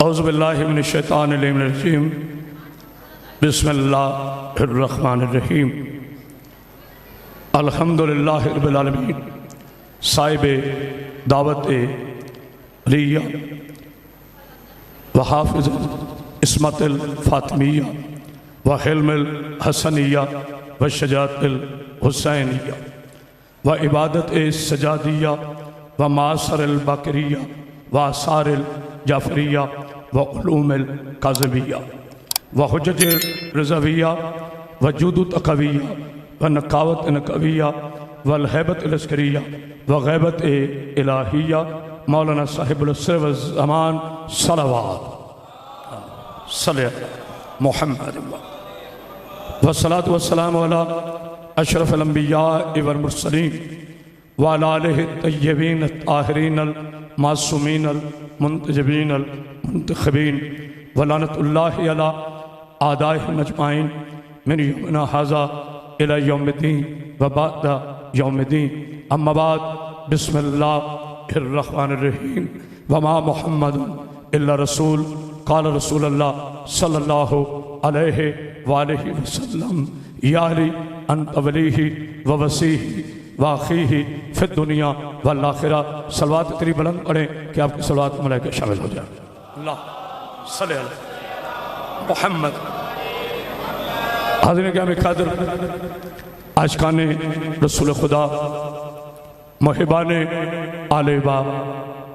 اعوذ باللہ من الشیطان الرجیم بسم اللہ الرحمن الرحیم الحمدللہ رب العالمین صاحب دعوت ریہ وحافظ عصمت الفاطمیہ وحلم الحسنیہ وشجاعت الحسینیہ وعبادت سجادیہ ومعاصر الباقریہ وآثار الجعفریہ وعلوم الکاظمیہ وحجج الرضویہ وجود تقویہ ونقاوت نقویہ والہیبت العسکریہ وغیبت الہیہ مولانا صاحب العصر والزمان صلوات صلی اللہ محمد والصلاة والسلام علی اشرف الانبیاء والمرسلین وعلى آلہ الطیبین الطاہرین المعصومین المنتجبین المنتخبین ولعنت اللہ علی اعدائہم اجمعین من یومنا ھذا الی یوم الدین وبعد یوم الدین اما بعد بسم اللہ الرحمن الرحیم وما محمد الا رسول قال رسول اللہ صلی اللہ علیہ وآلہ وسلم یا علی انت ولیہ ووسیہ واخیہ فی الدنیا والآخرہ۔ صلوات اتنی بلند پڑھیں کہ آپ کی صلوات ملائکہ شامل ہو جائیں۔ اللہ صلی اللہ علیہ محمد۔ حاضرین کرام قادر، عاشقان رسول خدا، محبان آل با،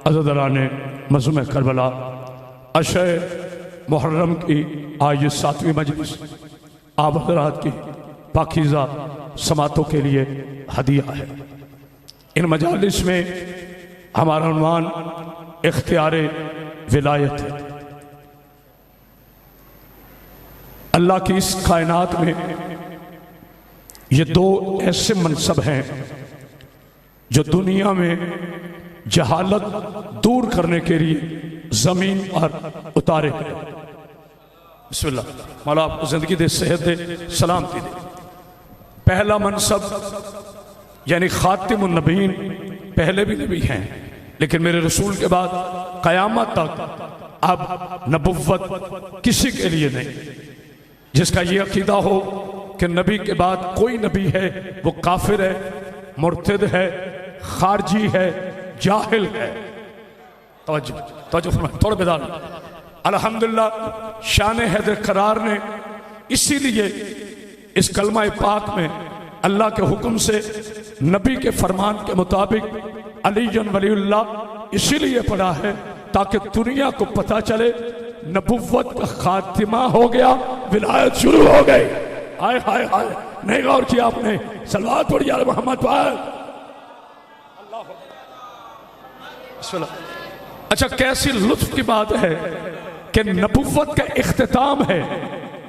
عزاداران مظلوم کربلا، عشر محرم کی آج 7ویں مجلس آپ حضرات کی پاکیزہ سماعتوں کے لیے ہدیہ ہے۔ ان مجالس میں ہمارا عنوان اختیار ولایت ہے۔ اللہ کی اس کائنات میں یہ دو ایسے منصب ہیں جو دنیا میں جہالت دور کرنے کے لیے زمین پر اتارے گئے۔ بسم اللہ، مولا آپ کو زندگی دے، صحت دے، سلامتی دے۔ پہلا منصب یعنی خاتم النبیین، پہلے بھی نبی ہیں لیکن میرے رسول کے بعد قیامت تک اب نبوت کسی کے لیے نہیں۔ جس کا یہ عقیدہ ہو کہ نبی کے بعد کوئی نبی ہے وہ کافر ہے، مرتد ہے، خارجی ہے، جاہل ہے۔ توجہ فرمائیں، تھوڑا بیدار۔ الحمدللہ شان حیدر قرار نے اسی لیے اس کلمہ پاک میں اللہ کے حکم سے نبی کے فرمان کے مطابق علی ولی اللہ اسی لیے پڑھا ہے تاکہ دنیا کو پتہ چلے نبوت کا خاتمہ ہو گیا، ولایت شروع ہو گئی۔ آئے ہائے ہائے، نہیں غور کیا آپ نے؟ صلوات پڑھی یا محمد پر۔ بسم اللہ۔ اچھا کیسی لطف کی بات ہے کہ نبوت کا اختتام ہے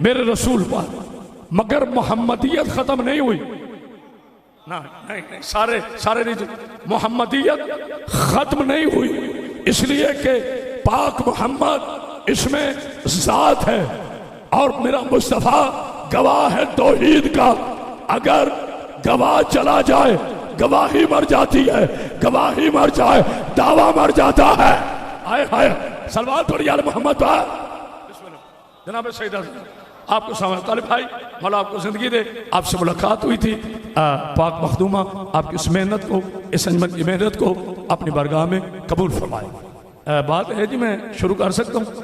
میرے رسول پر، مگر محمدیت ختم نہیں ہوئی۔ نہیں، سارے نہیں، محمدیت ختم نہیں ہوئی، اس لیے کہ پاک محمد اس میں ذات ہے اور میرا مصطفیٰ گواہ ہے توحید کا۔ اگر گواہ چلا جائے گواہی مر جاتی ہے، گواہی مر جائے دعویٰ مر جاتا ہے۔ آئے ہائے، صلوات پڑھی یا محمد پر۔ جناب سیدہ آپ کو سلام طالب بھائی، مولا آپ کو زندگی دے، آپ سے ملاقات ہوئی تھی، پاک مخدومہ آپ کی اس محنت کو، اس انجمن کی محنت کو اپنی بارگاہ میں قبول فرمائے۔ بات ہے جی میں شروع کر سکتا ہوں؟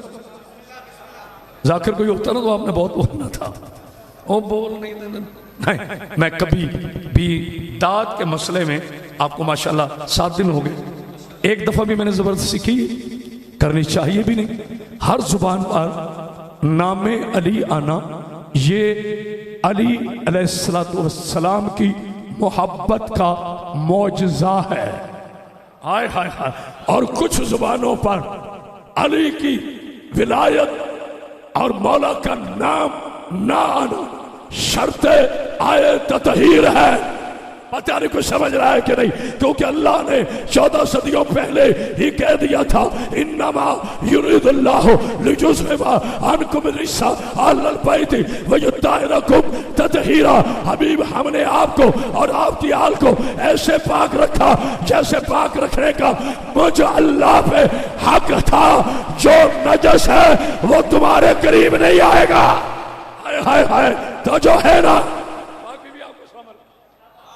ذاکر کوئی ہوتا نا تو آپ نے بہت بولنا تھا، وہ بول نہیں دینا۔ نہیں، میں کبھی بھی داد کے مسئلے میں آپ کو ماشاءاللہ 7 دن ہو گئے، ایک دفعہ بھی میں نے زبردستی کی، کرنی چاہیے بھی نہیں۔ ہر زبان پر نام علی آنا یہ علی علیہ السلام کی محبت کا معجزہ ہے۔ آئے ہائے ہائے، اور کچھ زبانوں پر علی کی ولایت اور مولا کا نام نہ آنا شرط آئے تطہیر ہے۔ پتہ نہیں کوئی سمجھ رہا ہے کہ نہیں؟ کیونکہ اللہ نے 14 صدیوں پہلے ہی کہہ دیا تھا انما یرید اللہ لِیُذْهِبَ عَنْکُمُ الرِّجْسَ أَهْلَ الْبَیْتِ وَیُطَہِرَکُم تطہیرا۔ حبیب ہم نے آپ کو اور آپ کی آل کو ایسے پاک رکھا جیسے پاک رکھنے کا مجھ اللہ پہ حق تھا۔ جو نجس نجس ہے وہ تمہارے قریب نہیں آئے گا. ہائے ہائے ہائے تو جو ہے نا.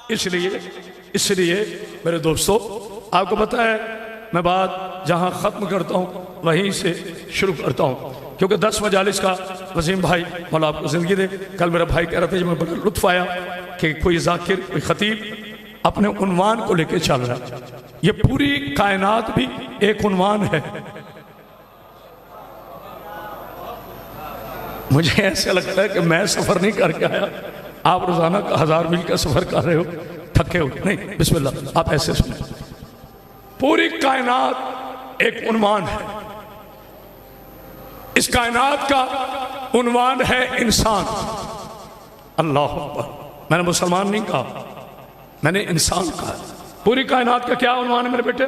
اس لیے میرے دوستو آپ کو پتہ ہے میں بات جہاں ختم کرتا ہوں وہیں سے شروع کرتا ہوں کیونکہ 10 مجالس کا وسیم بھائی مولا آپ کو زندگی دے. کل میرا بھائی کہہ رہا تھا جب میں بڑا لطف آیا کہ کوئی ذاکر کوئی خطیب اپنے عنوان کو لے کے چل رہا ہے. یہ پوری کائنات بھی ایک عنوان ہے. مجھے ایسا لگتا ہے کہ میں سفر نہیں کر کے آیا, آپ روزانہ کا 1000 میل کا سفر کر رہے ہو, تھکے ہو نہیں. بسم اللہ آپ ایسے سنیں. پوری کائنات ایک عنوان ہے. اس کائنات کا عنوان ہے انسان. اللہ اکبر. میں نے مسلمان نہیں کہا, میں نے انسان کہا. پوری کائنات کا کیا عنوان ہے میرے بیٹے؟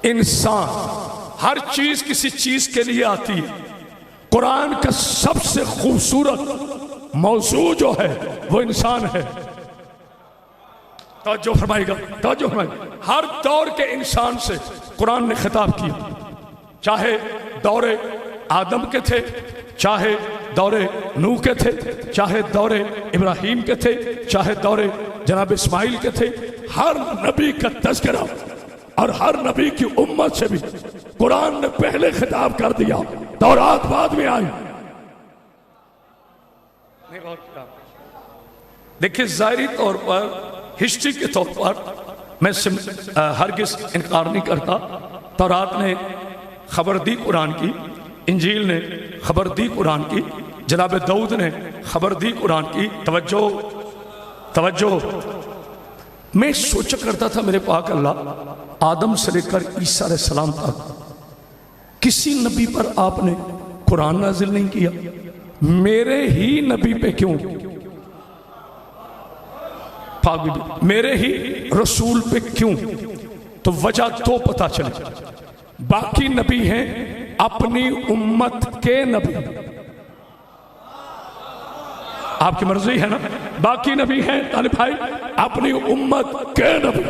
انسان. ہر چیز کسی چیز کے لیے آتی ہے. قرآن کا سب سے خوبصورت موضوع جو ہے وہ انسان ہے. توجہ فرمائے گا, توجہ فرمائے گا. ہر دور کے انسان سے قرآن نے خطاب کیا, چاہے دور آدم کے تھے, چاہے دور نوح کے تھے, چاہے دور ابراہیم کے تھے, چاہے دور جناب اسماعیل کے تھے. ہر نبی کا تذکرہ اور ہر نبی کی امت سے بھی قرآن نے پہلے خطاب کر دیا, تورات بعد میں آئی. دیکھیں ظاہری طور پر ہسٹری کے طور پر میں ہرگز انکار نہیں کرتا. تورات نے خبر دی قرآن کی, انجیل نے خبر دی قرآن کی, جناب داؤد نے خبر دی قرآن کی. توجہ توجہ. میں سوچا کرتا تھا میرے پاک اللہ آدم سے لے کر عیسیٰ علیہ السلام تک کسی نبی پر آپ نے قرآن نازل نہیں کیا, میرے ہی نبی پہ کیوں؟ میرے ہی رسول پہ کیوں؟ تو وجہ تو پتا چلے. باقی نبی ہیں اپنی امت کے نبی, آپ کی مرضی ہے نا. باقی نبی ہیں طالب بھائی اپنی امت کے نبی.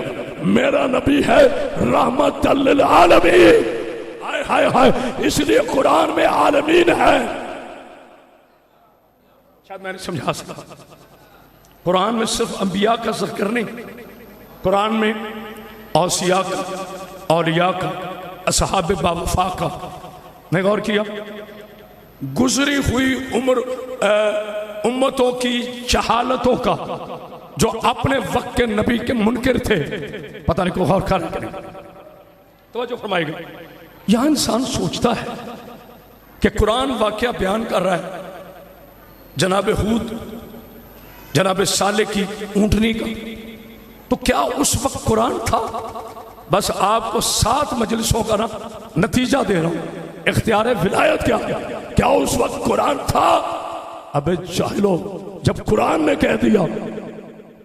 میرا نبی ہے رحمت للعالمین. ہائے ہائے ہائے, اس لیے قرآن میں عالمین ہے. شاید میں نے سمجھا سکا. قرآن میں صرف انبیاء کا ذکر نہیں, قرآن میں اوصیاء کا, اولیاء کا, اصحاب باوفا کا. میں غور کیا گزری ہوئی امتوں کی جہالتوں کا جو اپنے وقت کے نبی کے منکر تھے. پتہ نہیں کوئی غور کر رہا ہے. توجہ فرمائے گا. یہاں انسان سوچتا ہے کہ قرآن واقعہ بیان کر رہا ہے جناب ہود جناب صالح کی اونٹنی کا, تو کیا اس وقت قرآن تھا؟ بس آپ کو 7 مجلسوں کا نتیجہ دے رہا ہوں. اختیار ولایت کیا اس وقت قرآن تھا؟ ابے جاہلو, جب قرآن نے کہہ دیا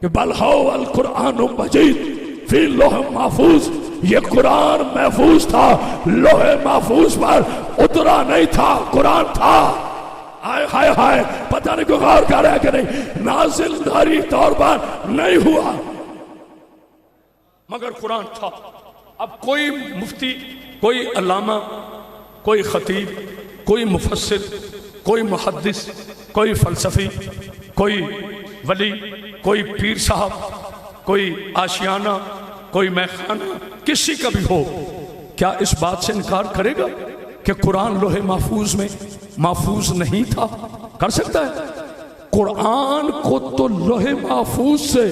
کہ بل ہو القرآن مجید فی لوح محفوظ, یہ قرآن محفوظ تھا, لوح محفوظ پر اترا نہیں تھا, قرآن تھا. ہائے ہائے ہائے, پتہ نہیں کوئی غور کر رہا ہے کہ نہیں. نازل داری طور پر نہیں ہوا مگر قرآن تھا. اب کوئی مفتی, کوئی علامہ, کوئی خطیب, کوئی مفسر, کوئی محدث, کوئی فلسفی, کوئی ولی, کوئی پیر صاحب, کوئی آشیانہ, کوئی میخانہ, کسی کا بھی ہو, کیا اس بات سے انکار کرے گا کہ قرآن لوح محفوظ میں محفوظ نہیں تھا؟ کر سکتا ہے؟ قرآن کو تو لوح محفوظ سے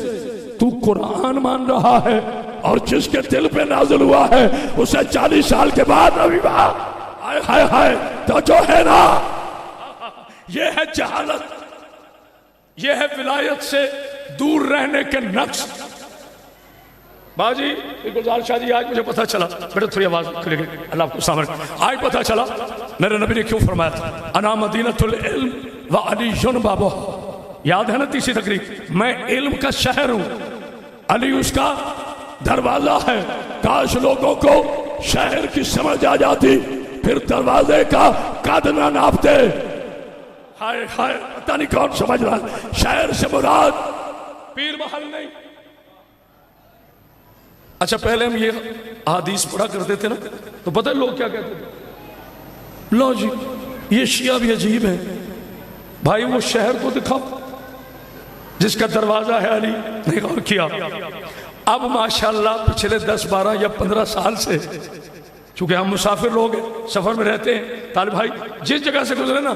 تو قرآن مان رہا ہے, اور جس کے دل پہ نازل ہوا ہے اسے 40 سال کے بعد نبی بات. ہائے ہائے ہائے, تو جو ہے نا یہ ہے جہالت, یہ ہے ولایت سے دور رہنے کے نقص. باجی گلزار شاہ جی, آج مجھے پتا چلا, بیٹا تھوڑی آواز کھلے گئی, اللہ آپ کو سامنے, آج پتا چلا میرے نبی نے کیوں فرمایا تھا انا مدینۃ العلم وعلی بابہ. یاد ہے نا تیسری تقریب, میں علم کا شہر ہوں, علی اس کا دروازہ ہے. کاش لوگوں کو شہر کی سمجھ آ جاتی, پھر دروازے کا قد نہ ناپتے. ہائے ہائے, پتہ نہیں کون سمجھ رہا ہے. شہر سے مراد پیر محل نہیں. اچھا پہلے ہم یہ حدیث پڑھا کرتے تھے نا, تو پتہ ہے لوگ کیا کہتے تھے؟ لو جی یہ شیعہ بھی عجیب ہے بھائی، وہ شہر کو دکھاؤ جس کا دروازہ ہے علی، نہیں غور کیا؟ اب ماشاءاللہ پچھلے 10 12 یا 15 سال سے، چونکہ ہم مسافر لوگ ہیں، سفر میں رہتے ہیں، طالب بھائی جس جگہ سے گزرے نا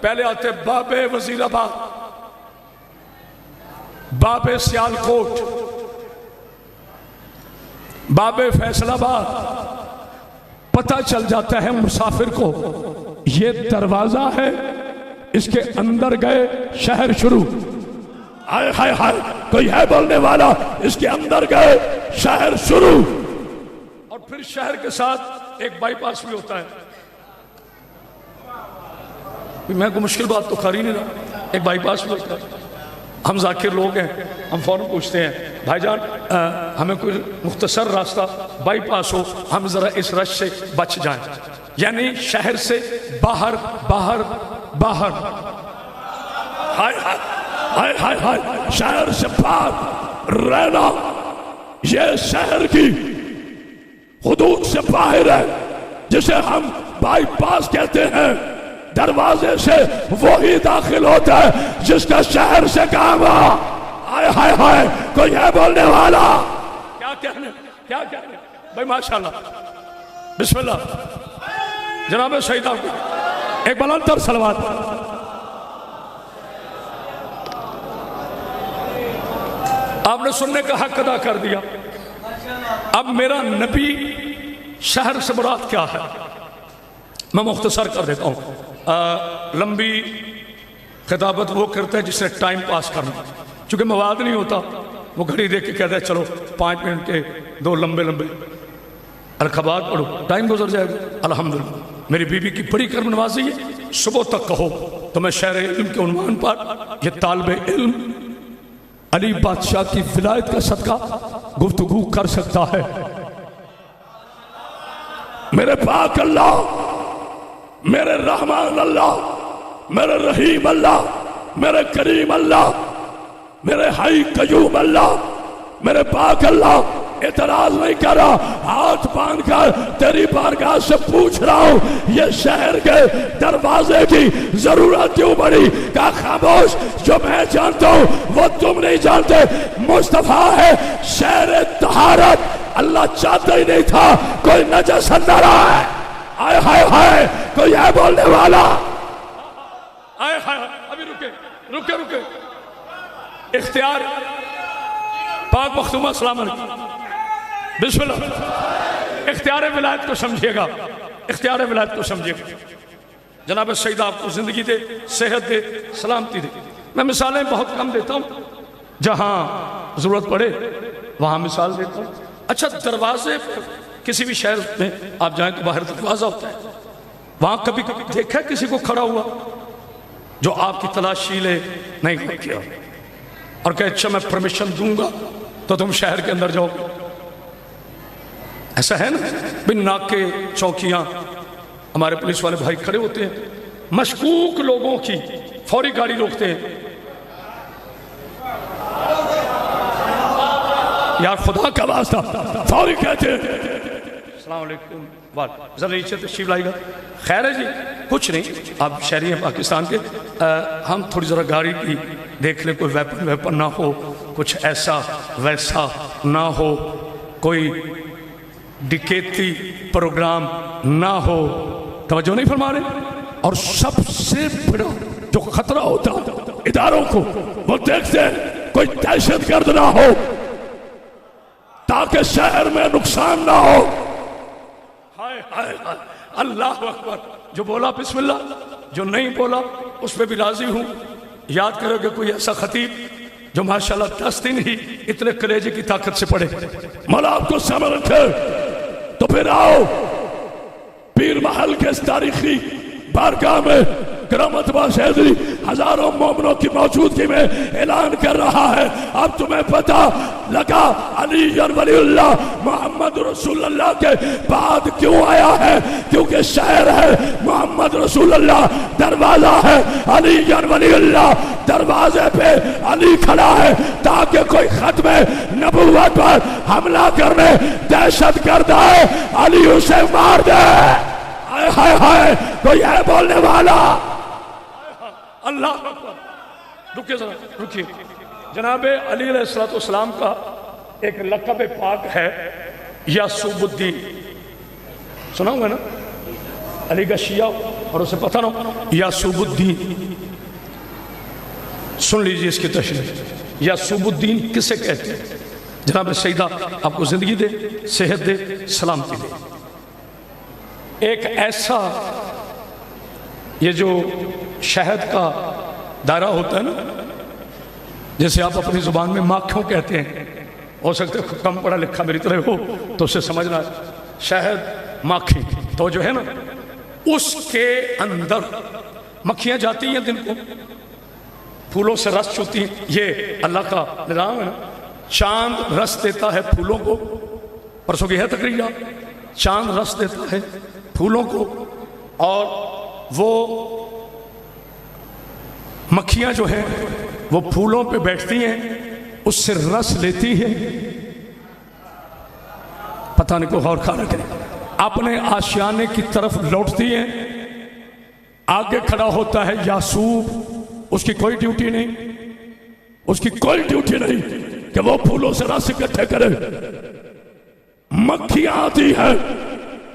پہلے آتے باب وزیر آباد، باب سیالکوٹ، باب فیصل آباد، پتہ چل جاتا ہے مسافر کو یہ دروازہ ہے، اس کے اندر گئے شہر شروع، ہائے ہائے ہائے کوئی ہے بولنے والا، اس کے اندر گئے شہر شروع۔ اور پھر شہر کے ساتھ ایک بائی پاس بھی ہوتا ہے، میں کوئی مشکل بات تو کر ہی نہیں رہا، ایک بائی پاس بھی ہوتا ہے۔ ہم ذاکر لوگ ہیں، ہم فوراً پوچھتے ہیں بھائی جان ہمیں کوئی مختصر راستہ بائی پاس ہو، ہم ذرا اس رش سے بچ جائیں، یعنی شہر سے باہر باہر باہر، ہائے ہائے ہائے ہائے ہائے شہر سے باہر رہنا، یہ شہر کی حدود سے باہر ہے، جسے ہم بائی پاس کہتے ہیں۔ دروازے سے وہی داخل ہوتا ہے جس کا شہر سے کام ہوا۔ ہائے ہائے ہائے کوئی ہے بولنے والا؟ کیا کہنے کیا کہنے بھائی، ماشاءاللہ، بسم اللہ، جناب شہید آپ کو ایک بلند تر صلوات۔ آپ نے سننے کا حق ادا کر دیا۔ اب میرا نبی شہر سے مراد کیا ہے میں مختصر کر دیتا ہوں۔ لمبی خطابت وہ کرتا ہے جس نے ٹائم پاس کرنا، چونکہ مواد نہیں ہوتا، وہ گھڑی دیکھ کے کہتا ہے چلو 5 منٹ کے 2 لمبے لمبے الخبات پڑھو، ٹائم گزر جائے گا۔ الحمدللہ میری بیوی کی بڑی کرم نوازی ہے، صبح تک کہو تو میں شہر علم کے عنوان پر یہ طالب علم علی بادشاہ کی ولایت کا صدقہ گفتگو کر سکتا ہے۔ میرے پاک اللہ، میرے رحمان اللہ، میرے رحیم اللہ، میرے کریم اللہ، میرے حی قیوم اللہ، میرے پاک اللہ، اعتراض نہیں کر رہا، ہاتھ باندھ کر تیری بارگاہ سے پوچھ رہا ہوں یہ شہر کے دروازے کی ضرورت کیوں پڑی؟ کہا خاموش، جو میں جانتا ہوں وہ تم نہیں جانتے۔ مصطفیٰ ہے شہر طہارت، اللہ چاہتا ہی نہیں تھا کوئی نجس اندر آئے۔ آئے ہائے ہائے کوئی ہے بولنے والا؟ آئے ہائے ابھی رکے رکے رکے، اختیار پاک مختومہ سلام علیکم، بسم اللہ، اختیار ولایت کو سمجھیے گا، اختیار ولایت کو سمجھیے گا۔ جناب سیدہ آپ کو زندگی دے، صحت دے، سلامتی دے۔ میں مثالیں بہت کم دیتا ہوں، جہاں ضرورت پڑے وہاں مثال دیتا ہوں۔ اچھا، دروازے کسی بھی شہر میں آپ جائیں تو باہر دروازہ ہوتا ہے، وہاں کبھی دیکھا کسی کو کھڑا ہوا جو آپ کی تلاشی لے؟ نہیں کیا، اور کہ اچھا میں پرمیشن دوں گا تو تم شہر کے اندر جاؤ گے؟ ایسا ہے نا، بن ناکے چوکیاں ہمارے پولیس والے بھائی کھڑے ہوتے ہیں، مشکوک لوگوں کی فوری گاڑی روکتے ہیں، یار خدا کا واسطہ فوری کہتے ہیں السلام علیکم، ذرا نیچے تشریف لائے گا، خیر ہے جی، کچھ نہیں، آپ شہری ہیں پاکستان کے، ہم تھوڑی ذرا گاڑی کی دیکھ لیں، کوئی ویپن نہ ہو، کچھ ایسا ویسا نہ ہو، کوئی ڈکیتی پروگرام نہ ہو، توجہ نہیں فرما رہے؟ اور سب سے بڑا جو خطرہ ہوتا اداروں کو، وہ دیکھتے ہیں کوئی دہشت گرد نہ ہو تاکہ شہر میں نقصان نہ ہو۔ ہائے ہائے ہائے اللہ اکبر، جو بولا بسم اللہ، جو نہیں بولا اس پہ بھی راضی ہوں۔ یاد کرو کہ کوئی ایسا خطیب جو ماشاءاللہ 10 دن ہی اتنے کلیجے کی طاقت سے پڑھے، مولا آپ کو سامنے رکھے۔ تو پھر آؤ پیر محل کے اس تاریخی بارگاہ میں کرامت باز حیدری ہزاروں مومنوں کی موجودگی میں اعلان کر رہا ہے، اب تمہیں پتا لگا علی ولی اللہ محمد رسول اللہ کے بعد کیوں آیا ہے، کیونکہ شہر ہے، محمد رسول اللہ دروازہ ہے، علی ولی اللہ دروازے پہ علی کھڑا ہے تاکہ کوئی ختم نبوت پر حملہ کرنے دہشت گرد آئے علی اسے مار دے۔ ہائے ہائے کوئی ہے بولنے والا؟ اللہ اکبر۔ رکیے ذرا رکیے، جناب علی علیہ السلام کا ایک لقب پاک ہے یعصوب الدین، سنا ہوگا نا؟ علی کا شیعہ اور اسے پتہ نہ یعصوب الدین، سن لیجیے اس کی تشریح۔ یعصوب الدین کسے کہتے ہیں؟ جناب سیدہ آپ کو زندگی دے، صحت دے، سلامتی دے۔ ایک ایسا، یہ جو شہد کا دائرہ ہوتا ہے نا، جیسے آپ اپنی زبان میں ماکھیوں کہتے ہیں، ہو سکتا ہے کم پڑھا لکھا میری طرح ہو تو اسے سمجھنا ہے، شہد ماکھی تو جو ہے نا، اس کے اندر مکھیاں جاتی ہیں دن کو، پھولوں سے رس چوتی ہیں، یہ اللہ کا نظام ہے نا۔ چاند رس دیتا ہے پھولوں کو، پرسوں کی ہے تقریر، چاند رس دیتا ہے پھولوں کو، اور وہ مکھیاں جو ہیں وہ پھولوں پہ بیٹھتی ہیں، اس سے رس لیتی ہیں، پتہ نہیں کو غور کھانا کرے، اپنے آشیانے کی طرف لوٹتی ہیں۔ آگے کھڑا ہوتا ہے یعصوب، اس کی کوئی ڈیوٹی نہیں، اس کی کوئی ڈیوٹی نہیں کہ وہ پھولوں سے رس اکٹھے کرے۔ مکھیاں آتی ہے،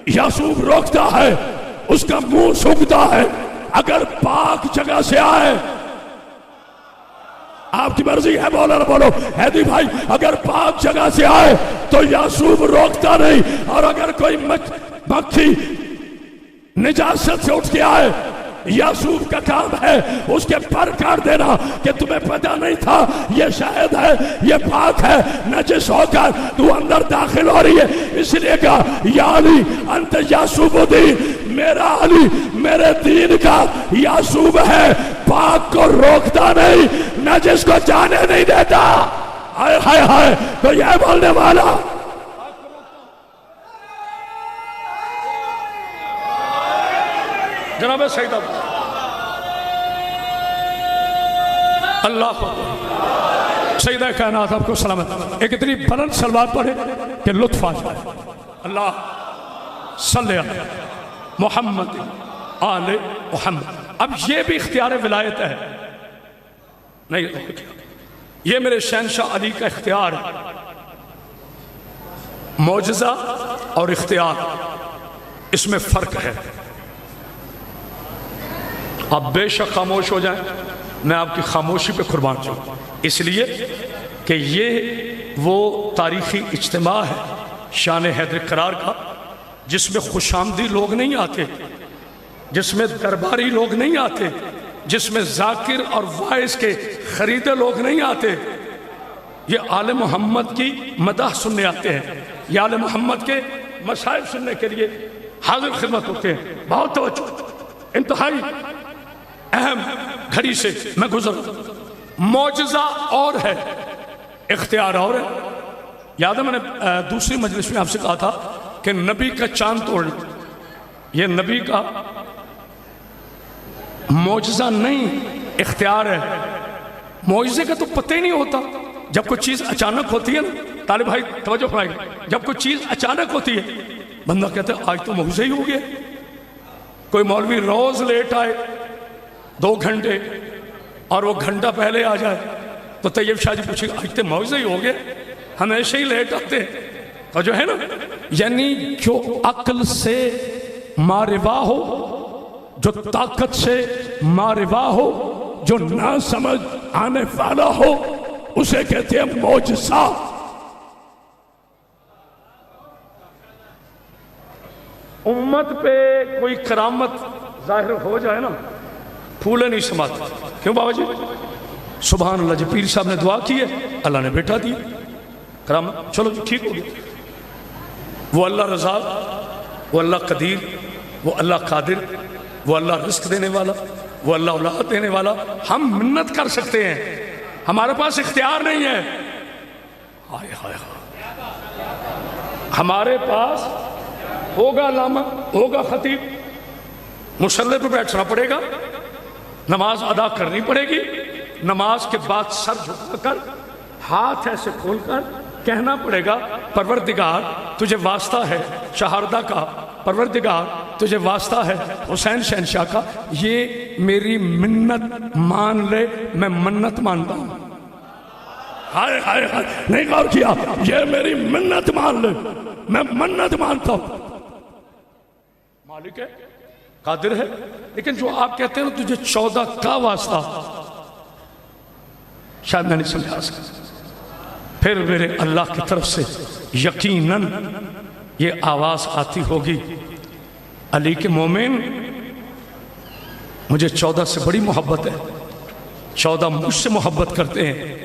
یعصوب روکتا ہے، اس کا منہ سوکھتا ہے، اگر پاک جگہ سے آئے، آپ کی مرضی ہے بولو نہ بولو، حیدی بھائی، اگر پاک جگہ سے آئے تو یعصوب روکتا نہیں، اور اگر کوئی مکھی نجاست سے اٹھ کے آئے، یعصوب کا کام ہے اس کے پر کاٹ دینا کہ تمہیں پتہ نہیں تھا یہ شاہد ہے، یہ پاک ہے، نجس ہو کر تو اندر داخل ہو رہی ہے، اس لیے کہا یا علی انت یعصوب الدین، میرا علی میرے دین کا یعصوب ہے، پاک کو روکتا نہیں، نجس کو جانے نہیں دیتا۔ ہائے ہائے ہائے، تو یہ بولنے والا جناب سیدہ اللہ کو سیدہ کائنات آپ کو سلامت، ایک اتنی بلند سلوات پڑھے کہ لطف آ جائے۔ اللہ صلی علی محمد آل محمد۔ اب یہ بھی اختیار ولایت ہے، نہیں یہ میرے شہنشاہ علی کا اختیار ہے، معجزہ اور اختیار اس میں فرق ہے۔ آپ بے شک خاموش ہو جائیں، میں آپ کی خاموشی پہ قربان جاؤں، اس لیے کہ یہ وہ تاریخی اجتماع ہے شان حیدر قرار کا، جس میں خوش آمدی لوگ نہیں آتے، جس میں درباری لوگ نہیں آتے، جس میں ذاکر اور وائز کے خریدے لوگ نہیں آتے، یہ آل محمد کی مدح سننے آتے ہیں، یہ آل محمد کے مسائل سننے کے لیے حاضر خدمت ہوتے ہیں۔ بہت توجہ، انتہائی اہم گھڑی سے میں گزر، معجزہ اور ہے، اختیار اور ہے۔ یاد ہے میں نے دوسری مجلس میں آپ سے کہا تھا کہ نبی کا چاند توڑنا یہ نبی کا معجزہ نہیں، اختیار ہے۔ معجزے کا تو پتہ ہی نہیں ہوتا، جب کوئی چیز اچانک ہوتی ہے نا، طالب بھائی توجہ فرمائیے، جب کوئی چیز اچانک ہوتی ہے بندہ کہتا ہے آج تو معجزہ ہی ہو گیا۔ کوئی مولوی روز لیٹ آئے 2 گھنٹے اور وہ گھنٹہ پہلے آ جائے تو طیب شاہ جی پوچھے گا آج تو معجزہ ہی ہو گیا، ہمیشہ ہی لیٹ آتے ہیں۔ تو جو ہے نا، یعنی جو عقل سے ماروا ہو، جو طاقت سے ماروا ہو، جو نہ سمجھ آنے والا ہو، اسے کہتے ہیں معجزہ۔ امت پہ کوئی کرامت ظاہر ہو جائے نا، پھولے نہیں سماتے۔ کیوں بابا جی؟ سبحان اللہ جی، پیر صاحب نے دعا کی ہے، اللہ نے بیٹا دیا کرامت، چلو جی ٹھیک ہو گیا۔ وہ اللہ رزاق، وہ اللہ قدیر، وہ اللہ قادر، وہ اللہ رزق دینے والا، وہ اللہ اولاد دینے والا، ہم منت کر سکتے ہیں، ہمارے پاس اختیار نہیں ہے۔ ہائے ہائے ہمارے پاس ہوگا علامہ، ہوگا خطیب، مصلی پہ بیٹھنا پڑے گا، نماز ادا کرنی پڑے گی، نماز کے بعد سر جھکا کر ہاتھ ایسے کھول کر کہنا پڑے گا پروردگار تجھے واسطہ ہے شہادہ کا، پروردگار تجھے واسطہ ہے حسین شہنشاہ کا، یہ میری منت مان لے، میں منت مانتا ہوں۔ ہائے ہائے ہائے، نہیں غور کیا، یہ میری منت مان لے، میں منت مانتا ہوں۔ مالک ہے، قادر ہے، لیکن جو آپ کہتے ہیں نا تجھے 14 کا واسطہ، شاید میں نہیں سمجھا سکتا۔ پھر میرے اللہ کی طرف سے یقیناً یہ آواز آتی ہوگی، علی کے مومن مجھے 14 سے بڑی محبت ہے، 14 مجھ سے محبت کرتے ہیں،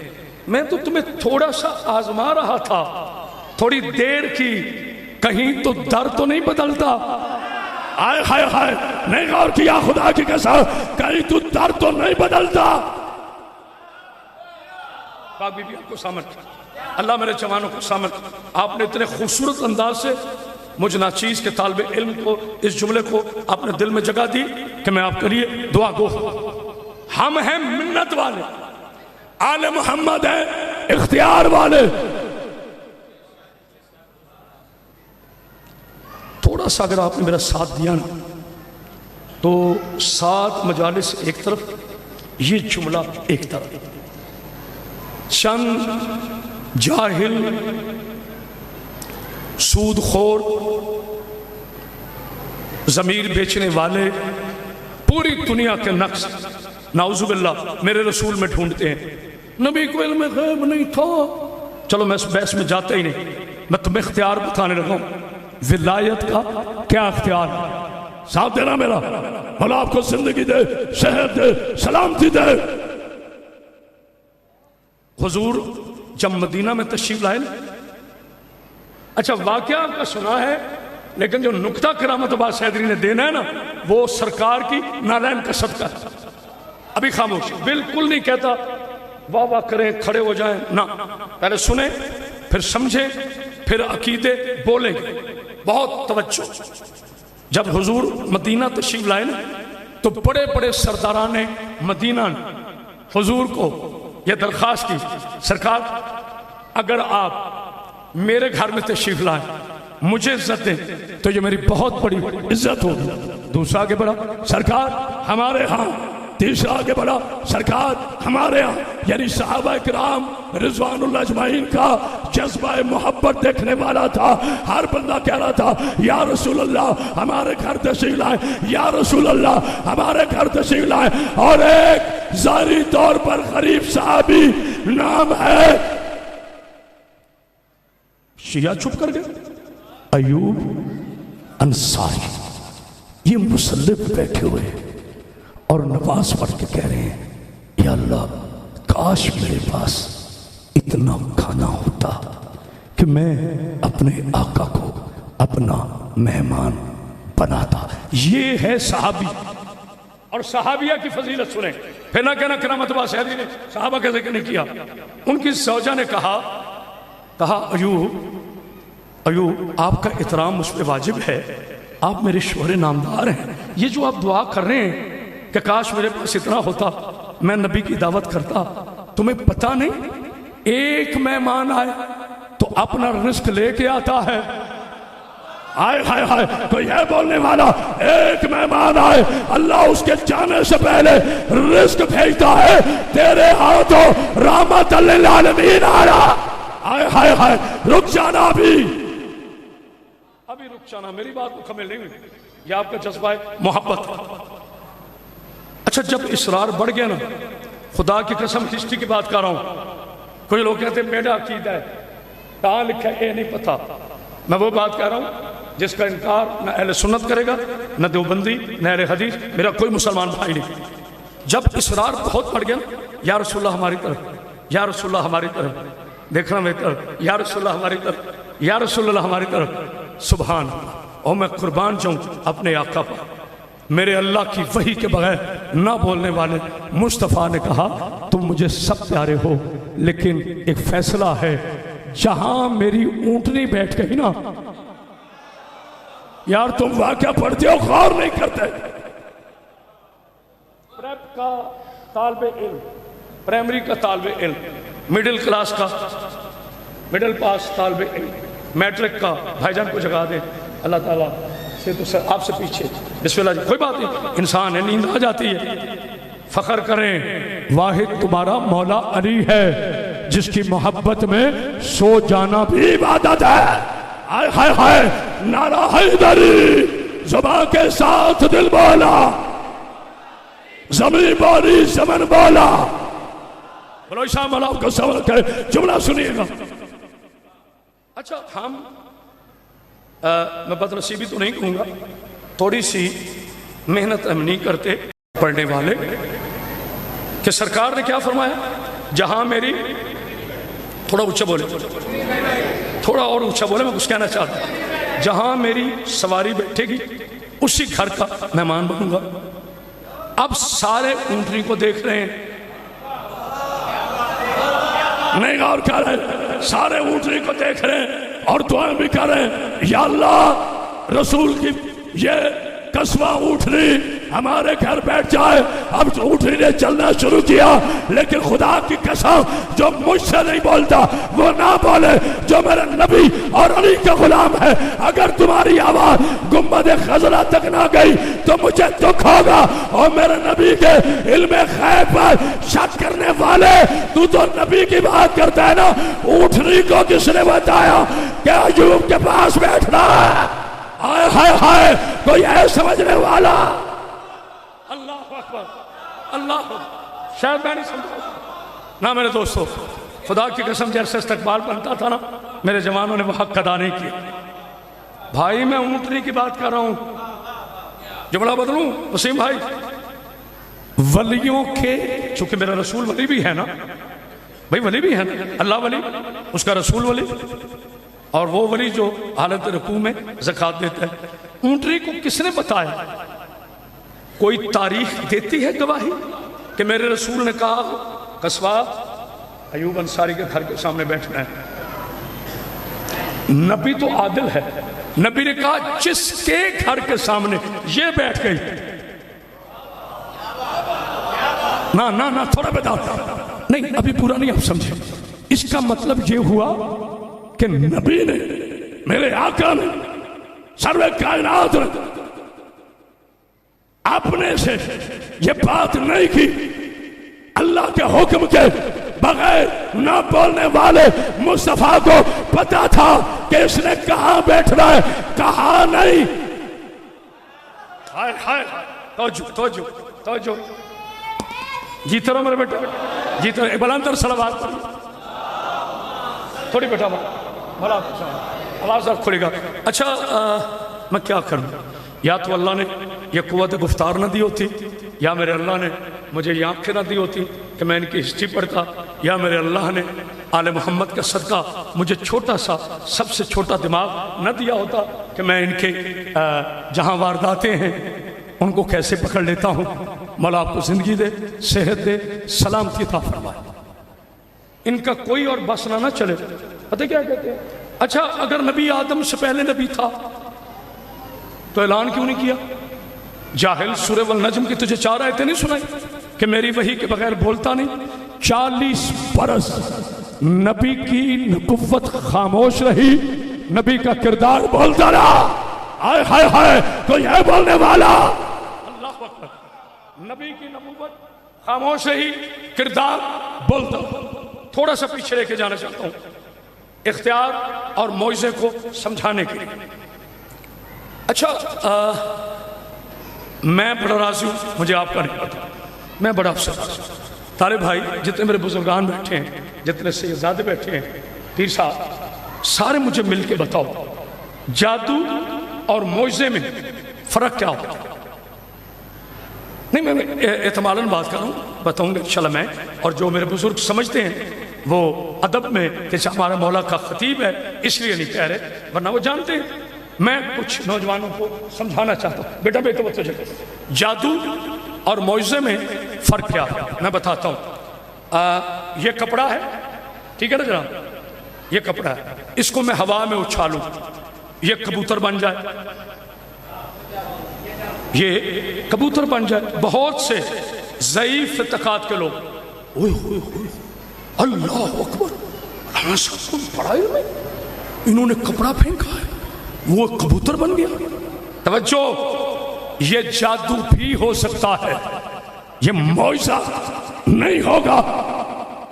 میں تو تمہیں تھوڑا سا آزما رہا تھا، تھوڑی دیر کی، کہیں تو در تو نہیں بدلتا۔ آئے ہائے ہائے، نہیں غور کیا خدا کی قسم، کہیں تو در تو نہیں بدلتا۔ پاک بی بی آپ کو سامنے، اللہ میرے جوانوں کو سامنے، آپ نے اتنے خوبصورت انداز سے مجھ ناچیز کے طالب علم کو اس جملے کو آپ نے دل میں جگہ دی کہ میں آپ کے لیے دعا گو۔ ہم ہیں منت والے، آل محمد ہیں اختیار والے۔ تھوڑا سا اگر آپ نے میرا ساتھ دیا نا تو 7 مجالس ایک طرف، یہ جملہ ایک طرف، چند جاہل سود خور ضمیر بیچنے والے پوری دنیا کے نقص نعوذ باللہ میرے رسول میں ڈھونڈتے ہیں۔ نبی کو علم غیب نہیں تھا، چلو میں اس بحث میں جاتا ہی نہیں، میں تمہیں اختیار بتانے لگا ہوں۔ ولایت کا کیا اختیار؟ ساتھ دینا میرا، اللہ آپ کو زندگی دے، صحت دے، سلامتی دے۔ حضور جب مدینہ میں تشریف لائے، اچھا واقعہ آپ کا سنا ہے، لیکن جو نکتہ کرامت عباس حیدری نے دینا ہے نا وہ سرکار کی نالین کا صدقہ ہے۔ ابھی خاموش، بالکل نہیں کہتا واہ واہ کریں کھڑے ہو جائیں، نہ، پہلے سنیں پھر سمجھیں پھر عقیدے بولیں گے، بہت توجہ۔ جب حضور مدینہ تشریف لائے نا تو بڑے بڑے سرداران مدینہ نے حضور کو یہ درخواست کی، سرکار اگر آپ میرے گھر میں تشریف لائیں، مجھے عزت دیں تو یہ میری بہت بڑی عزت ہوگی۔ دوسرا آگے بڑھا، سرکار ہمارے ہاں، تیسرا آگے بڑھا، سرکار ہمارے ہاں، یعنی صحابہ کرام رضوان اللہ اجمعین کا جذبہ محبت دیکھنے والا تھا۔ ہر بندہ کہہ رہا تھا یا رسول اللہ ہمارے گھر تشریف لائیں، یا رسول اللہ ہمارے گھر تشریف لائیں۔ اور ایک ظاہری طور پر غریب صحابی نام ہے، شیعہ چھپ کر گئے، ایوب انصاری، یہ مصلی پہ بیٹھے ہوئے اور نماز پڑھ کے کہہ رہے ہیں یا اللہ کاش میرے پاس اتنا کھانا ہوتا کہ میں اپنے آقا کو اپنا مہمان بناتا۔ یہ ہے صحابی، اور صحابیہ کی فضیلت سنیں، پھر نہ کہنا کرامت عباس حیدری نے صحابہ کا ذکر نہیں کیا۔ ان کی زوجہ نے کہا ایوب آپ کا احترام مجھ پہ واجب ہے، آپ میرے شوہر نامدار ہیں، یہ جو آپ دعا کر رہے ہیں کہ کاش میرے پاس اتنا ہوتا میں نبی کی دعوت کرتا، تمہیں پتہ نہیں ایک مہمان آئے تو اپنا رزق لے کے آتا ہے۔ آئے ہائے ہائے، تو یہ بولنے والا ایک مہمان آئے اللہ اس کے جانے سے پہلے رزق بھیجتا ہے، تیرے ہاتھوں رحمت للعالمین آیا۔ آئے ہائے ہائے، رک جانا، ابھی رک جانا، میری بات مکمل نہیں ہوئی، یہ آپ کا جذبہ محبت۔ اچھا جب اسرار بڑھ گیا نا، خدا کی قسم ہسٹری کی بات کر رہا ہوں، کوئی لوگ کہتے ہیں میرا عقیدہ ہے، کہاں لکھا ہے یہ نہیں پتا، میں وہ بات کہہ رہا ہوں جس کا انکار نہ اہل سنت کرے گا، نہ دیوبندی، نہ اہل حدیث، میرا کوئی مسلمان بھائی نہیں۔ جب اسرار بہت بڑھ گیا یا رسول اللہ ہماری طرف، یا رسول اللہ ہماری طرف، دیکھنا میری طرف، یا رسول اللہ ہماری طرف، یا رسول اللہ ہماری طرف، سبحان اللہ، اور میں قربان جاؤں اپنے آقا پر، میرے اللہ کی وحی کے بغیر نہ بولنے والے مصطفیٰ نے کہا تم مجھے سب پیارے ہو، لیکن ایک فیصلہ ہے، جہاں میری اونٹنی بیٹھ گئی نا، یار تم واقعہ پڑھتے ہو غور نہیں کرتے۔ پریپ کا طالب علم، پرائمری کا طالب علم، مڈل کلاس کا، مڈل پاس طالب علم، میٹرک کا، بھائی جان کو جگا دیں، اللہ تعالیٰ سے تو سر آپ سے پیچھے بسم اللہ جی کوئی بات نہیں انسان ہے نیند آ جاتی ہے فخر کریں واحد تمہارا مولا علی ہے جس کی محبت میں سو جانا بھی عبادت ہے ہائے ہائے ہائے نعرہ حیدری زباں کے ساتھ دل بولا زمین بولی زمن بولا بولو شاہ مولا کو سوال کرے جملہ سنیے گا اچھا ہم میں بدنصیبی تو نہیں کہوں گا تھوڑی سی محنت ہم نہیں کرتے پڑھنے والے کہ سرکار نے کیا فرمایا جہاں میری تھوڑا اونچا بولے تھوڑا اور اونچا بولے میں کچھ کہنا چاہتا ہوں جہاں میری سواری بیٹھے گی اسی گھر کا مہمان بنوں گا اب سارے اونٹنی کو دیکھ رہے ہیں نہیں غور کر رہے سارے اونٹنی کو دیکھ رہے ہیں اور دعائیں بھی کر رہے ہیں یا اللہ رسول کی یہ قصبہ اونٹنی ہمارے گھر بیٹھ جائے اب اونٹنی نے چلنا شروع کیا لیکن خدا کی قسم جو مجھ سے نہیں بولتا وہ نہ بولے جو میرے نبی اور علی کا غلام ہے اگر تمہاری آواز گنبد خضرا تک نہ گئی تو مجھے دکھ ہوگا اور میرے نبی کے علم غیب پر شک کرنے والے تو نبی کی بات کرتا ہے نا اونٹنی کو کس نے بتایا کہ ایوب کے پاس بیٹھنا ہے ہائے ہائے ہائے کوئی ہے سمجھنے والا اللہ اکبر اللہ شاید میں نہیں سمجھا نہ میرے دوستو خدا کی قسم جیسے استقبال بنتا تھا نا میرے جوانوں نے وہ حق ادا نہیں کیا بھائی میں اونٹنی کی بات کر رہا ہوں جملہ بدلوں وسیم بھائی ولیوں کے چونکہ میرا رسول ولی بھی ہے نا بھائی ولی بھی ہے نا اللہ ولی اس کا رسول ولی اور وہ ولی جو حالت رکوع میں زکوٰۃ دیتا ہے اونٹنی کو کس نے بتایا کوئی تاریخ دیتی ہے گواہی کہ میرے رسول نے کہا قصبہ ایوب انصاری کے گھر کے سامنے بیٹھنا ہے نبی تو عادل ہے نبی نے کہا جس کے گھر کے سامنے یہ بیٹھ گئی نہ تھوڑا بتا نہیں ابھی پورا نہیں آپ سمجھے اس کا مطلب یہ ہوا کہ نبی نے میرے آقا نے سرور کائنات نے اپنے سے یہ بات نہیں کی اللہ کے حکم کے بغیر نہ بولنے والے مصطفیٰ کو پتا تھا کہ اس نے کہاں بیٹھنا ہے کہاں نہیں ہائے ہائے توجہ جیتے رہو میرے بیٹا جیتے رہو بلندر صلوات تھوڑی بیٹا بھلا آواز آپ کھلے گا اچھا میں کیا کروں یا تو اللہ نے یہ قوت گفتار نہ دی ہوتی یا میرے اللہ نے مجھے یہ آنکھیں نہ دی ہوتی کہ میں ان کی ہسٹری پڑھتا یا میرے اللہ نے آل محمد کا صدقہ مجھے چھوٹا سا سب سے چھوٹا دماغ نہ دیا ہوتا کہ میں ان کے جہاں وارداتیں ہیں ان کو کیسے پکڑ لیتا ہوں مولا آپ کو زندگی دے صحت دے سلامتی عطا فرمائے ان کا کوئی اور بس نہ چلے پتہ کیا کہتے ہیں اچھا اگر نبی آدم سے پہلے نبی تھا تو اعلان کیوں نہیں کیا جاہل سورہ والنجم کی تجھے 4 آیتیں نہیں سنائی کہ میری وحی کے بغیر بولتا نہیں 40 برس نبی کی نبوت خاموش رہی نبی کا کردار بولتا رہا ہائے ہائے ہائے کوئی ہے بولنے والا اللہ اکبر نبی کی نبوت خاموش رہی کردار بولتا تھوڑا سا پیچھے لے کے جانا چاہتا ہوں اختیار اور معجزے کو سمجھانے کے لیے اچھا میں بڑا راضی ہوں مجھے آپ کا نہیں پتا میں بڑا افسر تارے بھائی جتنے میرے بزرگان بیٹھے ہیں جتنے سیدزادے بیٹھے ہیں پیر صاحب سارے مجھے مل کے بتاؤ جادو اور معجزے میں فرق کیا ہوتا نہیں میں احتمالاً بات کر رہا ہوں بتاؤں گا انشاءاللہ میں اور جو میرے بزرگ سمجھتے ہیں وہ ادب میں کہ ہمارا مولا کا خطیب ہے اس لیے نہیں کہہ رہے ورنہ وہ جانتے ہیں میں کچھ نوجوانوں کو سمجھانا چاہتا ہوں بیٹا توجہ جادو اور معجزے میں فرق کیا ہے میں بتاتا ہوں یہ کپڑا ہے ٹھیک ہے نا جناب یہ کپڑا ہے اس کو میں ہوا میں اچھالوں یہ کبوتر بن جائے یہ کبوتر بن جائے بہت سے ضعیف اعتقاد کے لوگ اللہ اکبر بڑا علم ہے انہوں نے کپڑا پھینکا ہے وہ کبوتر بن گیا توجہ، یہ جادو بھی ہو سکتا ہے، یہ معجزہ نہیں ہوگا۔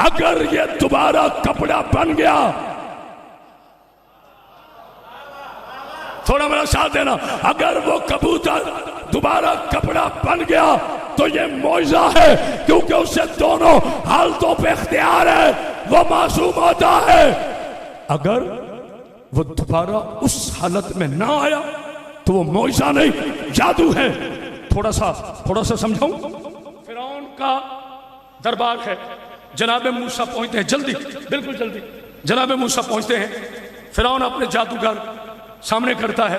اگر یہ دوبارہ کپڑا بن گیا، تھوڑا میرا ساتھ دینا، اگر وہ کبوتر دوبارہ کپڑا بن گیا تو یہ معجزہ ہے، کیونکہ اسے دونوں حالتوں پہ اختیار ہے، وہ معصوم ہوتا ہے۔ اگر وہ دوبارہ اس حالت میں نہ آیا تو وہ معجزہ نہیں، جادو ہے۔ تھوڑا سا سمجھاؤں۔ فرعون کا دربار ہے، جناب موسیٰ پہنچتے ہیں، جلدی، بالکل جلدی، جناب موسیٰ پہنچتے ہیں۔ فرعون اپنے جادوگر سامنے کرتا ہے،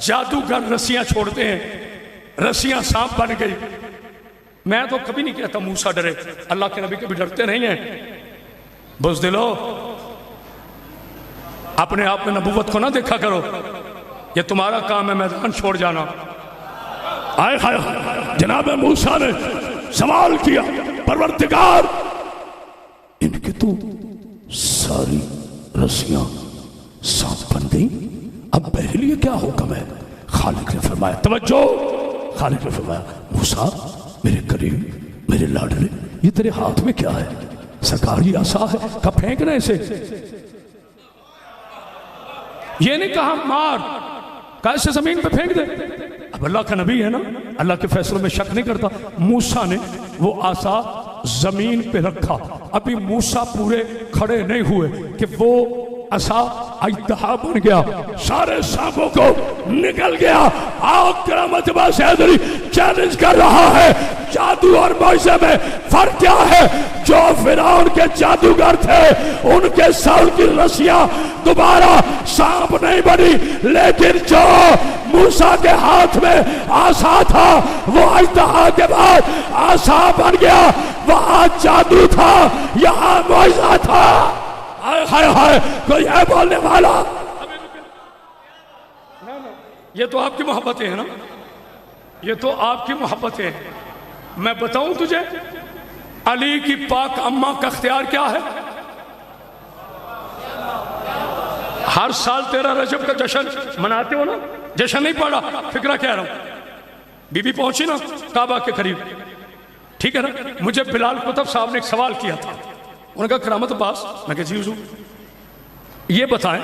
جادوگر رسیاں چھوڑتے ہیں، رسیاں سانپ بن گئی۔ میں تو کبھی نہیں کہتا موسیٰ ڈرے، اللہ کے نبی کبھی ڈرتے نہیں ہیں۔ بزدلو، اپنے آپ میں نبوت کو نہ دیکھا کرو، یہ تمہارا کام ہے میدان چھوڑ جانا۔ آئے ہائے، جناب موسیٰ نے سوال کیا، پروردگار ان کی تو ساری رسیاں سانپ بن گئی، اب میرے لیے کیا حکم ہے؟ خالق نے فرمایا، توجہ، خالق نے فرمایا، موسیٰ میرے قریب، میرے لاڈلے، یہ تیرے ہاتھ میں کیا ہے؟ سرکاری عصا ہے، کہا پھینکنا اسے۔ یہ نہیں کہا مار، کہا اسے زمین پہ پھینک دے۔ اب اللہ کا نبی ہے نا، اللہ کے فیصلوں میں شک نہیں کرتا۔ موسیٰ نے وہ عصا زمین پہ رکھا، ابھی موسیٰ پورے کھڑے نہیں ہوئے کہ وہ عصا اژدہا بن گیا، سارے سانپوں کو نکل گیا۔ آؤ کرامت عباس حیدری چیلنج کر رہا ہے، جادو اور معجزے میں فرق کیا ہے؟ جو فرعون کے جادوگر تھے ان کے سر کی رسیاں دوبارہ سانپ نہیں بنی، لیکن جو موسیٰ کے ہاتھ میں عصا تھا وہ اژدہا کے بعد عصا بن گیا۔ وہاں جادو تھا، یہاں معجزہ تھا۔ ہائے ہائے، کوئی ہے بولنے والا؟ یہ تو آپ کی محبتیں ہیں نا، یہ تو آپ کی محبتیں ہیں۔ میں بتاؤں تجھے علی کی پاک اماں کا اختیار کیا ہے؟ ہر سال 13 رجب کا جشن مناتے ہو نا، جشن نہیں پڑا، فکرہ کہہ رہا ہوں۔ بی بی پہنچی نا کعبہ کے قریب، ٹھیک ہے نا؟ مجھے بلال قطب صاحب نے ایک سوال کیا تھا، انہوں نے کہا کرامت عباس، میں کہا جی حضور، یہ بتائیں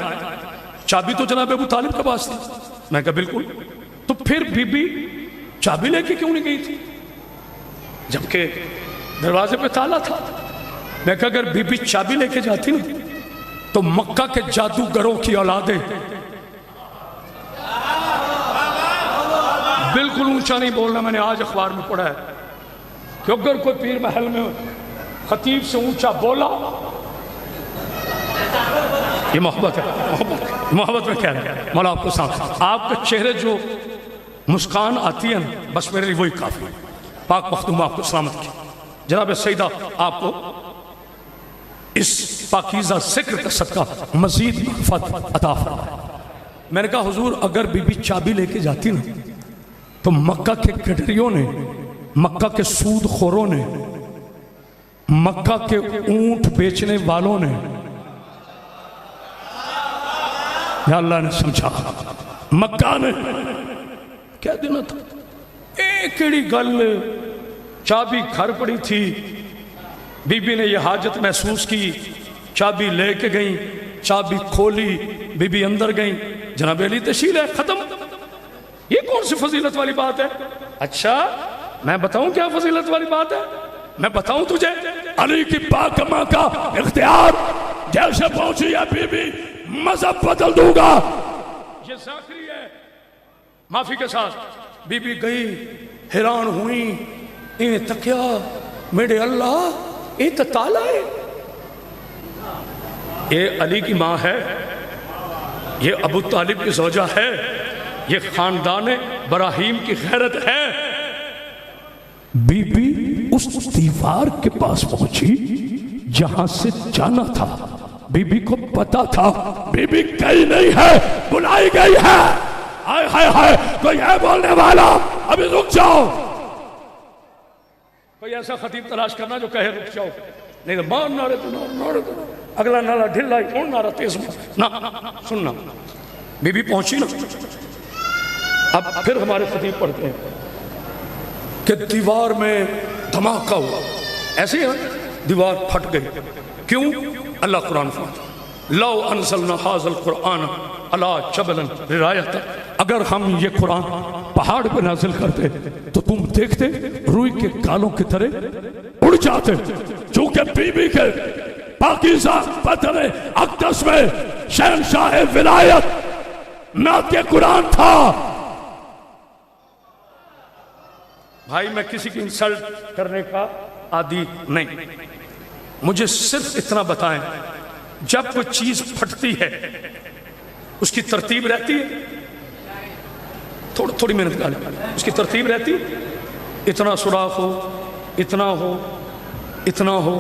چابی تو جناب ابو طالب کے پاس تھی، میں کہا بالکل، تو پھر بی بی چابی لے کے کیوں نہیں گئی تھی جبکہ دروازے پہ تالا تھا؟ میں کہا اگر بی بی چابی لے کے جاتی نا تو مکہ کے جادوگروں کی اولادیں، بالکل اونچا نہیں بولنا، میں نے آج اخبار میں پڑھا ہے کہ اگر کوئی پیر محل میں خطیب سے اونچا بولا، یہ محبت ہے، محبت میں کہہ رہے ہیں مولا آپ کو سامنے، آپ کے چہرے جو مسکان آتی ہے نا، بس میرے لیے وہی کافی ہے۔ پاک مخدوم آپ کو سلامت کی، جناب سیدہ آپ کو اس پاکیزہ ذکر کا صدقہ مزید معرفت عطا فرمائے۔ میں نے کہا حضور اگر بی بی چابی لے کے جاتی نا تو مکہ کے گڈریوں نے، مکہ کے سود خوروں نے، مکہ کے اونٹ بیچنے والوں نے، یا اللہ نے سمجھا، مکہ نے کیا دینا تھا؟ ایک کڑی گل، چابی گھر پڑی تھی، بی بی نے یہ حاجت محسوس کی، چابی لے کے گئیں، چابی کھولی، بی بی اندر گئیں، جناب علی تشیل ہے، ختم۔ یہ کون سی فضیلت والی بات ہے؟ اچھا میں بتاؤں کیا فضیلت والی بات ہے؟ میں بتاؤں تجھے، علی کی پاک اماں کا اختیار جیسے پہنچی ہے بی بی مذہب بدل دوں گا، یہ ذاکری ہے، معافی کے ساتھ بی بی گئی، حیران ہوئی، انہیں تکیا، میرے اللہ یہ تو تالا ہے، یہ علی کی ماں ہے، یہ ابو طالب کی زوجہ ہے، یہ خاندان ابراہیم کی غیرت ہے۔ بی بی اس دیوار کے پاس پہنچی جہاں سے جانا تھا، بی بی کو پتا تھا بی بی گئی نہیں ہے، بلائی گئی ہے۔ ہائے ہائے ہائے، کوئی ہے بولنے والا؟ ابھی رک جاؤ، کوئی ایسا خطیب تلاش کرنا جو کہے رک جاؤ، نہیں تو مار نعرے تو نعرے تو اگلا نعرہ ڈھلا ہی نعرہ تیز نہ سننا۔ بی بی پہنچی نا، اب پھر ہمارے خطیب پڑھتے ہیں کہ دیوار میں دھماکہ ہوا، ایسے ہی دیوار پھٹ گئی. کیوں؟ اللہ قرآن فرماتا لو انزلنا هذا القرآن على جبل لرأيته، اگر ہم یہ قرآن پہاڑ پہ نازل کرتے تو تم دیکھتے روئی کے گالوں کی طرح اڑ جاتے. چونکہ بی بی کے پاکیزہ بدن اقدس میں شہنشاہ ولایت نعت قرآن تھا. بھائی میں کسی کی انسلٹ کرنے کا عادی نہیں، مجھے صرف اتنا بتائیں جب کوئی چیز پھٹتی ہے اس کی ترتیب رہتی ہے؟ تھوڑی محنت کر لیں، اس کی ترتیب رہتی ہے؟ اتنا سوراخ ہو، اتنا ہو، اتنا ہو،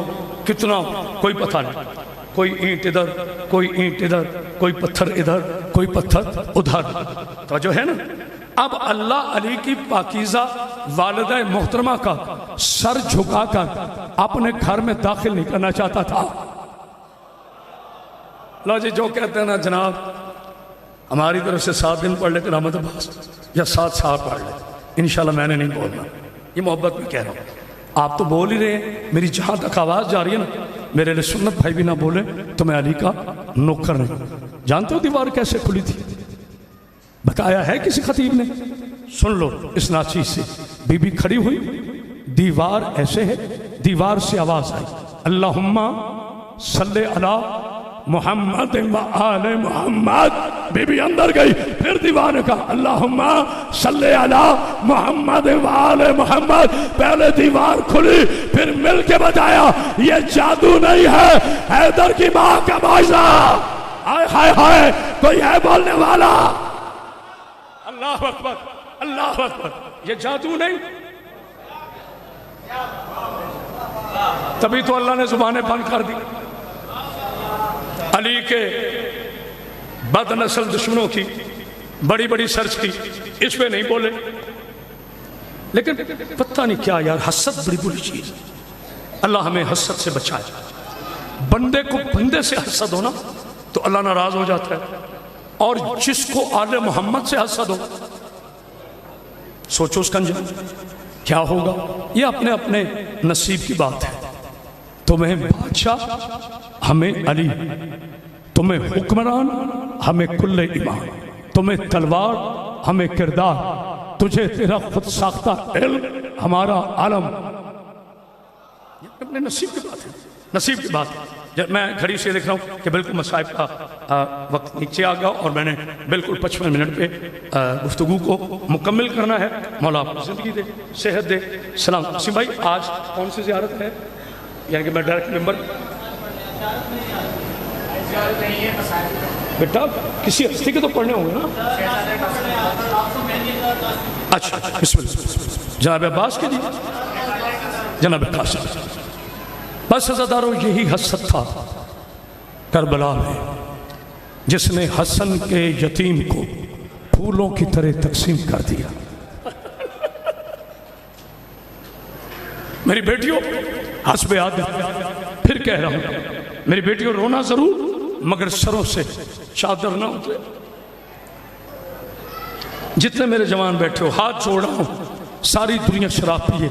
کتنا ہو، کوئی پتہ نہیں. کوئی اینٹ ادھر، کوئی اینٹ ادھر، کوئی پتھر ادھر، کوئی پتھر ادھر. تو جو ہے نا، اب اللہ علی کی پاکیزہ والدہ محترمہ کا سر جھکا کر اپنے گھر میں داخل نہیں کرنا چاہتا تھا. لو جی جو کہتے ہیں نا جناب ہماری طرف سے 7 دن پڑھ لے کر احمد عباس یا 7 سال پڑھ لے، انشاءاللہ میں نے نہیں بولنا، یہ محبت میں کہہ رہا ہوں. آپ تو بول ہی رہے ہیں، میری جہاں تک آواز جا رہی ہے نا، میرے لیے سنت بھائی بھی نہ بولے تو میں علی کا نوکر نہیں. جانتے ہو دیوار کیسے کھلی تھی؟ بتایا ہے کسی خطیب نے؟ سن لو اس ناچیز سے. بی بی کھڑی ہوئی، دیوار ایسے ہے، دیوار سے آواز آئی اللہم صلی علی محمد و آل محمد. بی بی اندر گئی، پھر دیوار نے کہا اللہم صلی علی محمد و آل محمد. پہلے دیوار کھلی، پھر مل کے بتایا یہ جادو نہیں ہے، حیدر کی ماں کا معجزہ. ہائے ہائے ہائے، کوئی ہے بولنے والا؟ اللہ اکبر، اللہ اکبر. یہ جادو نہیں، تبھی تو اللہ نے زبانیں بند کر دی. علی کے بد نسل دشمنوں کی بڑی بڑی سرچ کی، اس پہ نہیں بولے. لیکن پتہ نہیں کیا یار، حسد بڑی بری چیز. اللہ ہمیں حسد سے بچائے. بندے کو بندے سے حسد ہونا تو اللہ ناراض ہو جاتا ہے، اور جس کو آل محمد سے حسد ہو سوچو اس کا انجام کیا ہوگا. یہ اپنے اپنے نصیب کی بات ہے. تمہیں بادشاہ ہمیں علی، تمہیں حکمران ہمیں کل ایمان، تمہیں تلوار ہمیں کردار، تجھے تیرا خود ساختہ علم ہمارا عالم. یہ اپنے نصیب کی بات ہے، نصیب کی بات ہے. جب میں گھڑی سے دیکھ رہا ہوں کہ بالکل مصائب کا وقت نیچے آ گیا اور میں نے بالکل 55 منٹ پہ گفتگو کو مکمل کرنا ہے. مولا آپ کو زندگی دے، صحت دے. سلام وسیم بھائی، آج کون سی زیارت ہے؟ یعنی کہ میں ڈائریکٹ ممبر بیٹا کسی ہستی کے تو پڑھنے ہوں گے نا. اچھا بسم اللہ. جناب عباس کے لیے، جناب قاسم. بس عزادارو یہی حسد تھا کربلا میں، جس نے حسن کے یتیم کو پھولوں کی طرح تقسیم کر دیا. میری بیٹیوں حسب عادت پھر کہہ رہا ہوں، میری بیٹیوں رونا ضرور مگر سروں سے چادر نہ اترے. جتنے میرے جوان بیٹھے ہو ہاتھ جوڑ رہا ہوں، ساری دنیا شراب پیے،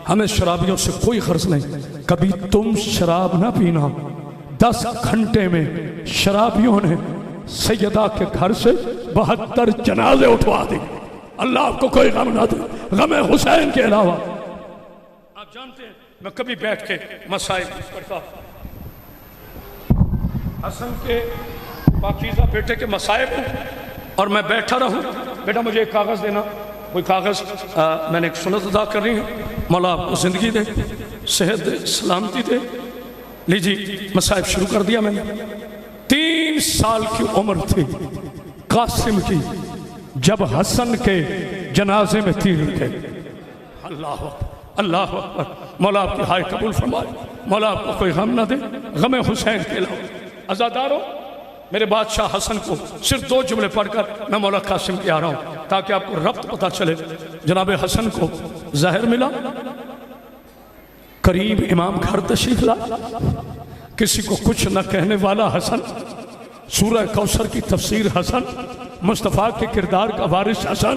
ہمیں شرابیوں سے کوئی غرض نہیں. کبھی تم شراب نہ پینا. 10 گھنٹے میں شرابیوں نے سیدہ کے گھر سے 72 جنازے اٹھوا دی. اللہ آپ کو کوئی غم نہ دے غم حسین کے علاوہ. آپ جانتے ہیں میں کبھی بیٹھ کے مسائل پڑھتا، حسن کے پاکیزہ بیٹے کے مسائب ہوں اور میں بیٹھا رہوں. بیٹا مجھے ایک کاغذ دینا، کوئی کاغذ میں نے ایک سنت ادا کر رہی ہوں. مولا آپ کو زندگی دے، صحت دے، سلامتی دے. لیجی مسائب شروع کر دیا میں نے. 3 سال کی عمر تھی قاسم کی جب حسن کے جنازے میں تیر لگے. اللہ اکبر، اللہ اکبر. مولا آپ کی ہائے قبول فرمائے. مولا آپ کو کوئی غم نہ دے غم حسین کے علاوہ. عزادارو میرے بادشاہ حسن کو صرف 2 جملے پڑھ کر میں مولا قاسم کی آ رہا ہوں تاکہ آپ کو ربط پتہ چلے. جناب حسن کو زہر ملا، کریم امام گھر تشریف لا، کسی کو کچھ نہ کہنے والا حسن، سورہ کوثر کی تفسیر حسن، مصطفیٰ کے کردار کا وارث حسن،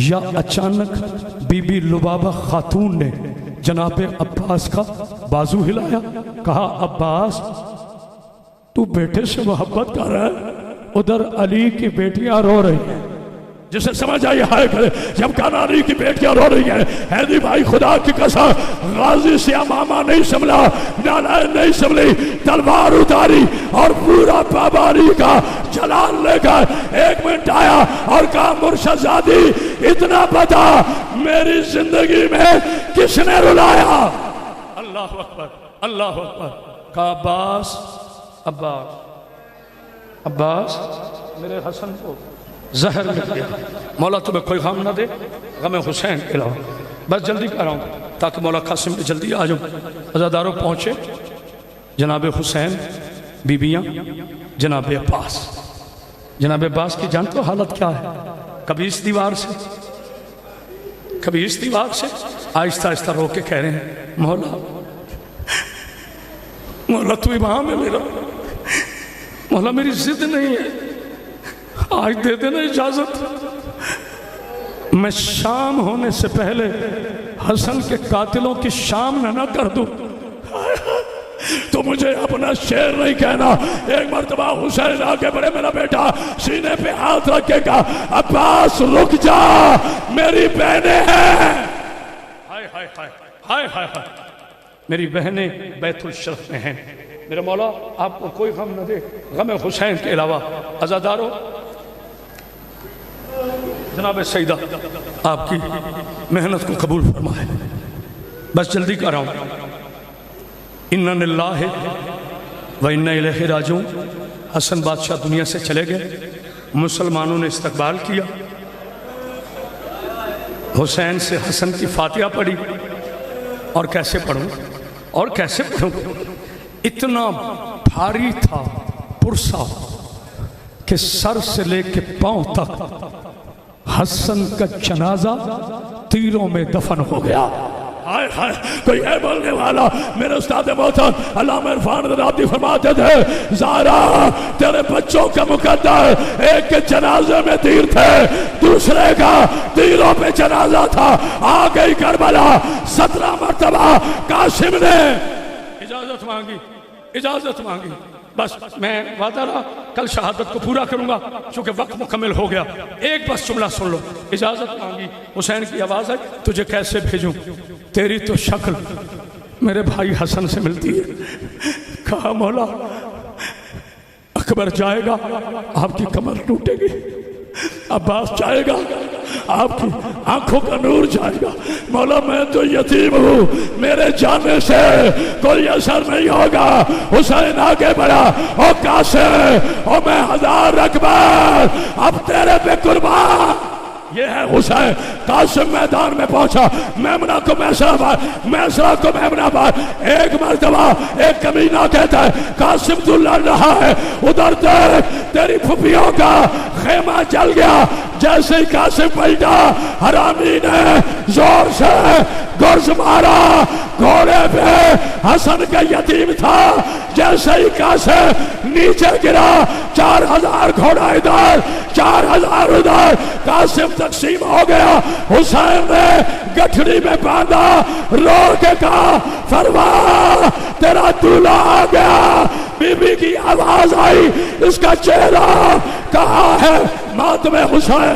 یا اچانک بی بی لبابہ خاتون نے جناب عباس کا بازو ہلایا، کہا عباس تو بیٹے سے محبت کر رہا ہے، ادھر علی کی بیٹیاں رو رہی ہیں، جسے سمجھ آئی ہائے کرے جب کہا علی کی بیٹیاں رو رہی ہیں، حیدری بھائی خدا کی قسم غازی سے امامہ نہیں سنبھلا، نالائن نہیں سنبھلی، تلوار اتاری اور پورا باباری کا جلال لے کر 1 منٹ آیا اور کہا مرشد زادی اتنا بتا میری زندگی میں کس نے رلایا؟ اللہ اکبر اللہ اکبر۔ کہا عباس عباس عباس میرے حسن کو زہر مل گیا، مولا تمہیں کوئی غم نہ دے، غم حسین کے علاوہ، بس جلدی کر رہا ہوں تاکہ مولا قاسم بھی جلدی آ جاؤں۔ عزاداروں پہنچے، جناب حسین، بیبیاں، جناب عباس۔ جناب عباس کی جانتے ہو حالت کیا ہے؟ کبھی اس دیوار سے کبھی اس دیوار سے آہستہ آہستہ رو کے کہہ رہے ہیں مولا مولا تو امام ہے میرا، مولا میری ضد نہیں ہے، آج دے دینا اجازت، میں شام ہونے سے پہلے حسن کے قاتلوں کی شام نہ کر دوں۔ تو مجھے اپنا شعر نہیں کہنا۔ ایک مرتبہ حسین آگے بڑھے، میرا بیٹا سینے پہ ہاتھ رکھے گا، عباس رک جا میری بہنیں ہیں، ہائے ہائے ہائے ہائے ہائے ہائے میری بہنیں بیت الشرف میں ہیں، میرے مولا آپ کو کوئی غم نہ دے غم حسین کے علاوہ۔ عزادارو جناب سیدہ آپ کی محنت کو قبول فرمائے، بس جلدی کر رہا ہوں۔ اِنَّا لِلَّهِ وَإِنَّا إِلَيْهِ رَاجِعُونَ۔ حسن بادشاہ دنیا سے چلے گئے، مسلمانوں نے استقبال کیا، حسین سے حسن کی فاتحہ پڑھی، اور کیسے پڑھوں اتنا بھاری تھا پرسا کہ سر سے لے کے پاؤں تک حسن کا جنازہ تیروں میں دفن ہو گیا۔ ہائے ہائے کوئی ہے بولنے والا؟ میرے استاد محترم علامہ عرفان رادی فرماتے تھے زہرا تیرے بچوں کا مقدر ایک کے جنازے میں تیر تھے، دوسرے کا تیروں پہ جنازہ تھا۔ آ گئی کربلا، 17 مرتبہ قاسم نے اجازت مانگی، بس میں وعدہ رہا کل شہادت کو پورا کروں گا، چونکہ وقت مکمل ہو گیا، ایک بس جملہ سن لو۔ اجازت مانگی، حسین کی آواز ہے تجھے کیسے بھیجوں، تیری تو شکل میرے بھائی حسن سے ملتی ہے۔ کہا مولا اکبر جائے گا آپ کی کمر ٹوٹے گی، عباس جائے گا آپ کی آنکھوں کا نور جائے گا، مولا میں تو یتیم ہوں، میرے جانے سے کوئی اثر نہیں ہوگا۔ حسین آگے بڑھا، او قاسم او میں 1000 اکبر اب تیرے پہ قربان۔ یہ ہے حسین۔ قاسم میدان میں پہنچا، میمنہ کو میسرہ بار، میسرہ کو میمنہ بار۔ ایک مرتبہ ایک کمینہ کہتا ہے قاسم تو لڑ رہا ہے، ادھر دیکھ تیری پھپھیوں کا خیمہ جل گیا۔ جیسے ہی قاسم پلٹا، حرامی نے زور سے گرز مارا، گھوڑے پہ حسن کا یتیم تھا، جیسے ہی قاسم نیچے گرا، 4000 گھوڑا ادھر 4000 ادھر، قاسم تقسیم ہو گیا۔ حسین نے گٹھڑی میں باندھا، رو کے کہا فرما تیرا دولہا آ گیا۔ بی بی کی آواز آئی، اس کا چہرہ کہاں ہے ماتم حسین؟